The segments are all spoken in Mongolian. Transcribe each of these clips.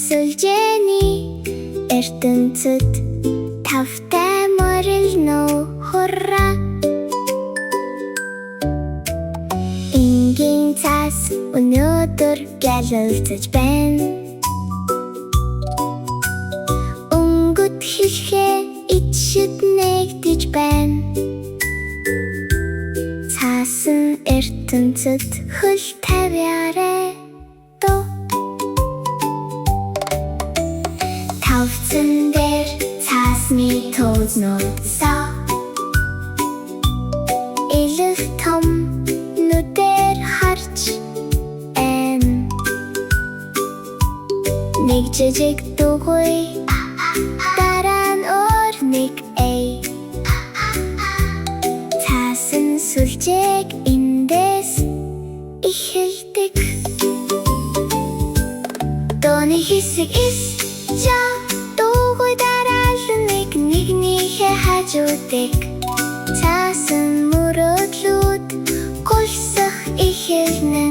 Сүлжээний ертөнцөд тавтай морилно хурра. Энгийн цаас өнөөдөр гялалзаж байна. Өнгөт хэлхээ ичшид нэгдэж байна. Цаасан ертөнцөд хөл тавьяарай дөө. Тавцан дээр цаасны туузнуудсаа элэх том нүдээр харж байна. Нэг жижиг дугуй дараа нь өөр нэг эй. Цаасан сүлжээг эндээс эхэлдэг. Дооны хэсэг дугуй дараалан нэгнийхээ хажуудаг. Цаасан мөрөөдлүүд гулсах эхэлнэ.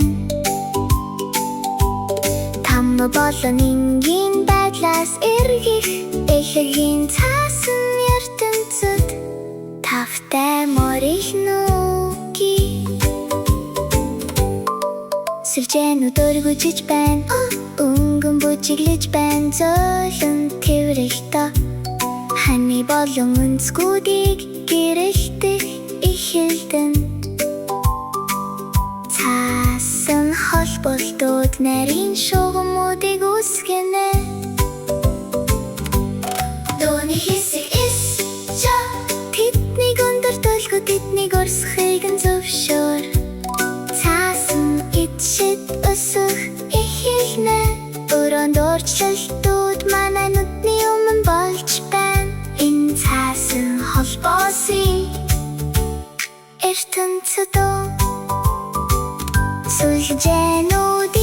Там болон энгийн байдлаас эргэх элэгийн цаасан ертөнцөд тавтай морилно гээ. Сүлжээнүүд өргөжж байна. Өнгөн бүжиглэж байна. Зөөлөн тэврэлтөө хани болон өнцгүүдийг гэрэлтэх эхэлдэн. Цаасан холболтууд нарийн шугамуудыг үсгэнэ. Дооны хэсэг тэднийг өндөр төлгөд тэднийг урсахыг нь зөвшөөр. Цаасан ичшид өсөх эхэлнэ. Өрөөнд өөрчлөлтүүд манай нүдний өмнө болж байна. Энэ цаасан холбоосын ертөнцөд сүлжээнүүд